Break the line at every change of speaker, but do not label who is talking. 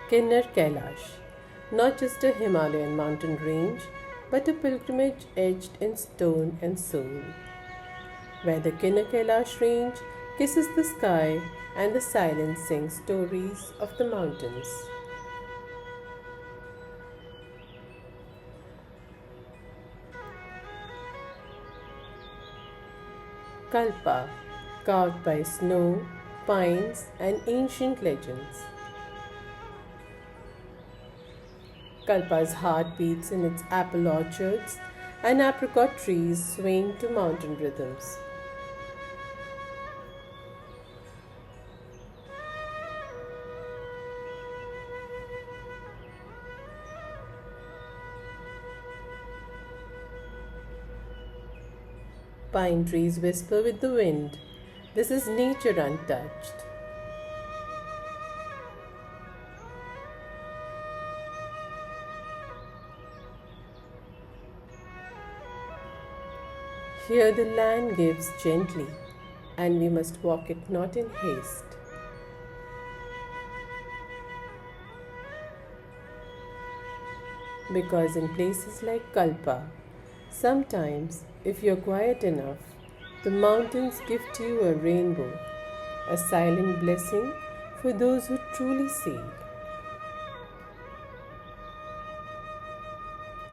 Kinnar Kailash, not just a Himalayan mountain range, but a pilgrimage etched in stone and soul, where the Kinnar Kailash range kisses the sky and the silence sings stories of the mountains. Kalpa, carved by snow, pines, and ancient legends. Kalpa's heart beats in its apple orchards and apricot trees swaying to mountain rhythms. Pine trees whisper with the wind. This is nature untouched. Here the land gives gently, and we must walk it not in haste. Because in places like Kalpa, sometimes, if you're quiet enough, the mountains gift you a rainbow, a silent blessing for those who truly seek.